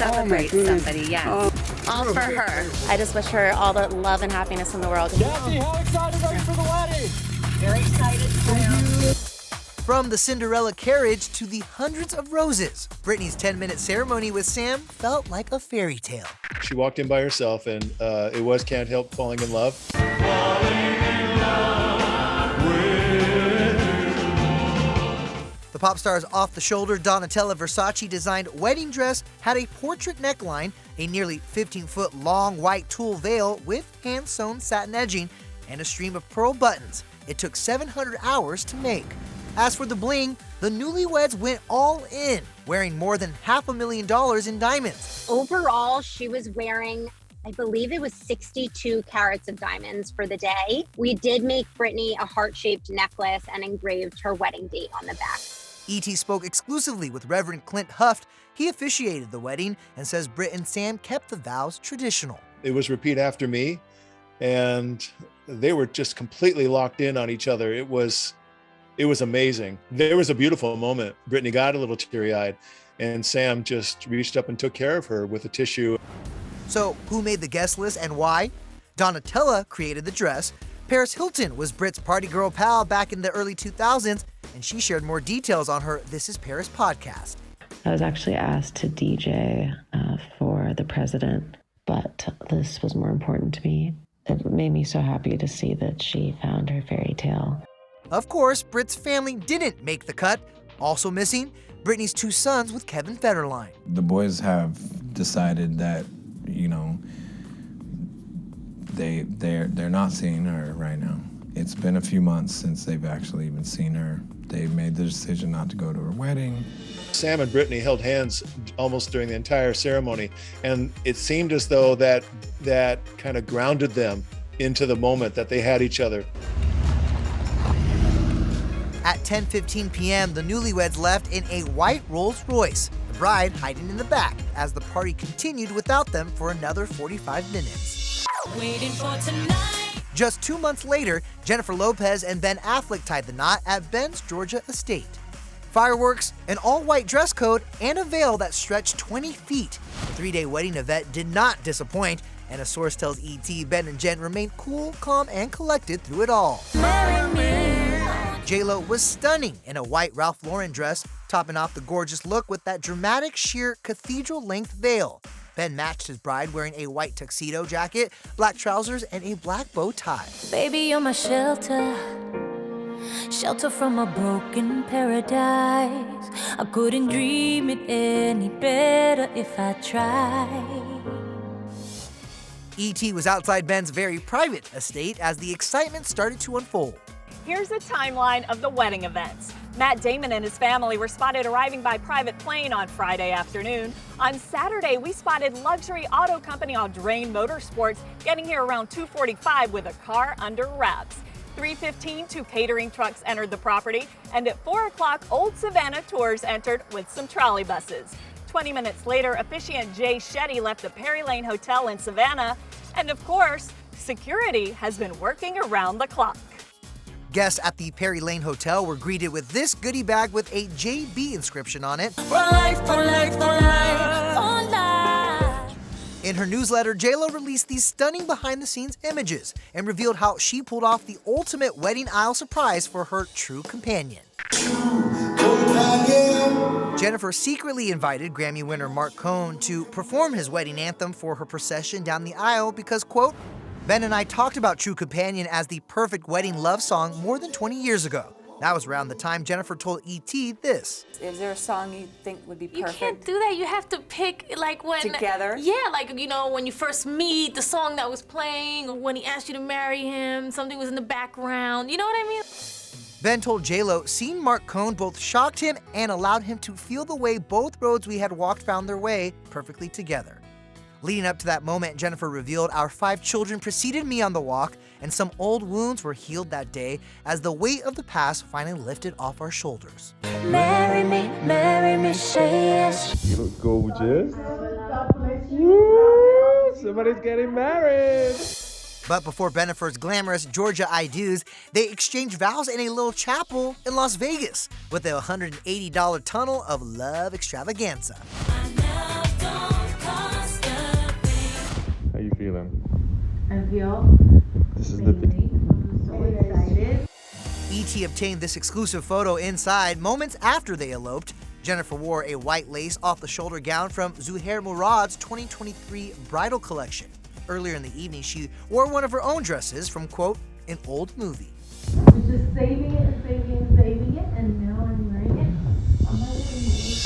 celebrate somebody, yes. All for her. I just wish her all the love and happiness in the world. Jackie, how excited are you for the wedding? Very excited for you. From the Cinderella carriage to the hundreds of roses, Britney's 10-minute ceremony with Sam felt like a fairy tale. She walked in by herself, and it was Can't Help Falling in Love. The pop star's off-the-shoulder Donatella Versace designed wedding dress had a portrait neckline, a nearly 15-foot long white tulle veil with hand-sewn satin edging, and a stream of pearl buttons. It took 700 hours to make. As for the bling, the newlyweds went all in, wearing more than $500,000 in diamonds. Overall, she was wearing, I believe it was 62 carats of diamonds for the day. We did make Britney a heart-shaped necklace and engraved her wedding date on the back. E.T. spoke exclusively with Reverend Clint Huft. He officiated the wedding and says Britt and Sam kept the vows traditional. It was repeat after me, and they were just completely locked in on each other. It was amazing. There was a beautiful moment. Britney got a little teary-eyed, and Sam just reached up and took care of her with a tissue. So, who made the guest list and why? Donatella created the dress. Paris Hilton was Britt's party girl pal back in the early 2000s, and she shared more details on her This Is Paris podcast. I was actually asked to DJ for the president, but this was more important to me. It made me so happy to see that she found her fairy tale. Of course, Britt's family didn't make the cut. Also missing, Britney's two sons with Kevin Federline. The boys have decided that, you know, they're not seeing her right now. It's been a few months since they've actually even seen her. They made the decision not to go to her wedding. Sam and Britney held hands almost during the entire ceremony, and it seemed as though that kind of grounded them into the moment that they had each other. At 10:15 p.m., the newlyweds left in a white Rolls Royce, the bride hiding in the back as the party continued without them for another 45 minutes. Waiting for tonight. Just 2 months later, Jennifer Lopez and Ben Affleck tied the knot at Ben's Georgia estate. Fireworks, an all-white dress code, and a veil that stretched 20 feet. The 3-day wedding event did not disappoint, and a source tells E.T. Ben and Jen remained cool, calm, and collected through it all. J-Lo was stunning in a white Ralph Lauren dress, topping off the gorgeous look with that dramatic sheer cathedral-length veil. Ben matched his bride wearing a white tuxedo jacket, black trousers, and a black bow tie. Baby, you're my shelter. Shelter from a broken paradise. I couldn't dream it any better if I tried. E.T. was outside Ben's very private estate as the excitement started to unfold. Here's a timeline of the wedding events. Matt Damon and his family were spotted arriving by private plane on Friday afternoon. On Saturday, we spotted luxury auto company Audrain Motorsports getting here around 2:45 with a car under wraps. 3:15, 2 catering trucks entered the property, and at 4 o'clock, Old Savannah Tours entered with some trolley buses. 20 minutes later, officiant Jay Shetty left the Perry Lane Hotel in Savannah, and of course, security has been working around the clock. Guests at the Perry Lane Hotel were greeted with this goodie bag with a JB inscription on it. For life, for life, for life, for life. In her newsletter, J-Lo released these stunning behind-the-scenes images and revealed how she pulled off the ultimate wedding aisle surprise for her true companion. Jennifer secretly invited Grammy winner Mark Cohn to perform his wedding anthem for her procession down the aisle because, quote, Ben and I talked about True Companion as the perfect wedding love song more than 20 years ago. That was around the time Jennifer told E.T. this. Is there a song you think would be perfect? You can't do that. You have to pick, like, when... Together? Yeah, like, you know, when you first meet, the song that was playing, or when he asked you to marry him, something was in the background. You know what I mean? Ben told J-Lo seeing Mark Cohn both shocked him and allowed him to feel the way both roads we had walked found their way perfectly together. Leading up to that moment, Jennifer revealed our 5 children preceded me on the walk, and some old wounds were healed that day as the weight of the past finally lifted off our shoulders. Marry me, say yes. You look gorgeous. Woo! Somebody's getting married. But before Bennifer's glamorous Georgia I-dos, they exchanged vows in a little chapel in Las Vegas with a $180 tunnel of love extravaganza. I now don't feeling? I feel This is the I'm so excited. E.T. obtained this exclusive photo inside moments after they eloped. Jennifer wore a white lace off-the-shoulder gown from Zuhair Murad's 2023 bridal collection. Earlier in the evening, she wore one of her own dresses from, quote, an old movie. I was just saving it and saving it and saving it, and now I'm wearing it on my wedding day.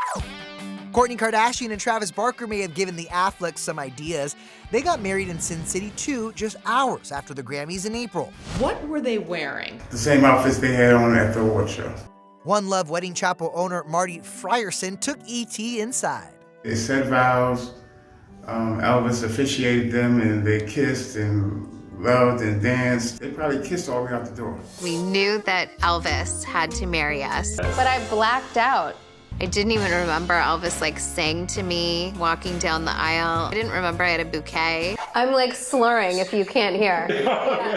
Kourtney Kardashian and Travis Barker may have given the Afflecks some ideas. They got married in Sin City 2 just hours after the Grammys in April. What were they wearing? The same outfits they had on at the award show. One Love Wedding Chapel owner Marty Frierson took E.T. inside. They said vows, Elvis officiated them, and they kissed and loved and danced. They probably kissed all the way out the door. We knew that Elvis had to marry us, but I blacked out. I didn't even remember Elvis sang to me walking down the aisle. I didn't remember I had a bouquet. I'm slurring if you can't hear.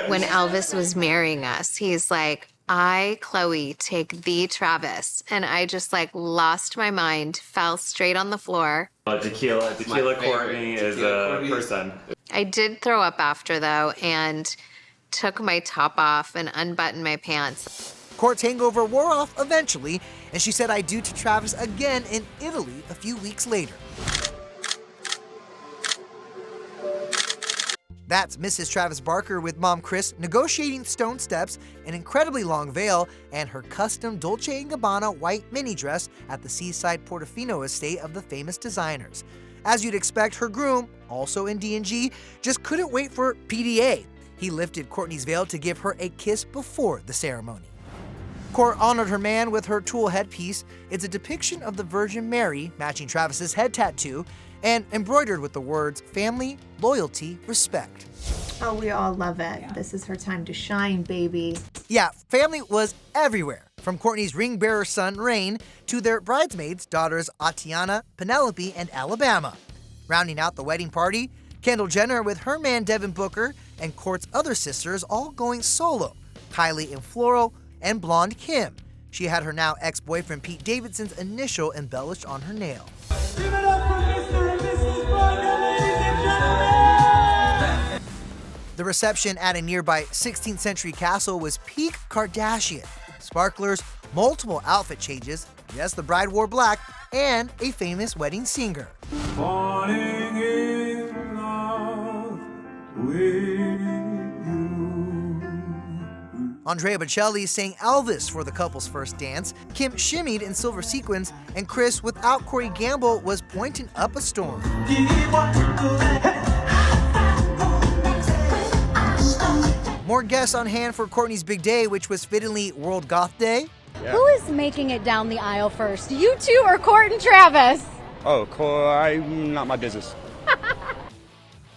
When Elvis was marrying us, he's like, I, Chloe, take thee, Travis. And I just lost my mind, fell straight on the floor. Tequila Kourtney is a person. I did throw up after, though, and took my top off and unbuttoned my pants. Court's hangover wore off eventually, and she said I do to Travis again in Italy a few weeks later. That's Mrs. Travis Barker with Mom Chris negotiating stone steps, an incredibly long veil, and her custom Dolce & Gabbana white mini dress at the seaside Portofino estate of the famous designers. As you'd expect, her groom, also in D&G, just couldn't wait for PDA. He lifted Kourtney's veil to give her a kiss before the ceremony. Kourt honored her man with her tulle headpiece. It's a depiction of the Virgin Mary, matching Travis's head tattoo, and embroidered with the words family, loyalty, respect. Oh, we all love it. Yeah. This is her time to shine, baby. Yeah, family was everywhere, from Kourtney's ring-bearer son, Rain, to their bridesmaids, daughters Atiana, Penelope, and Alabama. Rounding out the wedding party, Kendall Jenner with her man Devin Booker, and Kourt's other sisters all going solo, Kylie in floral, and blonde Kim. She had her now ex-boyfriend Pete Davidson's initial embellished on her nail. Give it up for Mr. and Mrs. Barker, ladies and gentlemen! The reception at a nearby 16th century castle was peak Kardashian. Sparklers, multiple outfit changes, yes, the bride wore black, and a famous wedding singer. Falling in love with Andrea Bocelli sang Elvis for the couple's first dance. Kim shimmied in silver sequins, and Chris, without Corey Gamble, was pointing up a storm. More guests on hand for Kourtney's big day, which was fittingly World Goth Day. Yeah. Who is making it down the aisle first? You two or Kourt and Travis? Oh, I'm not my business.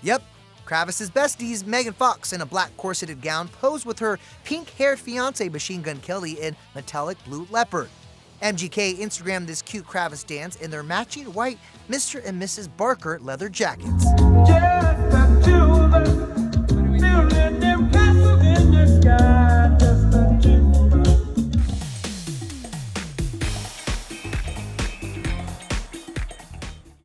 Yep. Kravis' besties, Megan Fox in a black corseted gown, posed with her pink-haired fiancé Machine Gun Kelly in metallic blue leopard. MGK Instagrammed this cute Kravis dance in their matching white Mr. and Mrs. Barker leather jackets. Just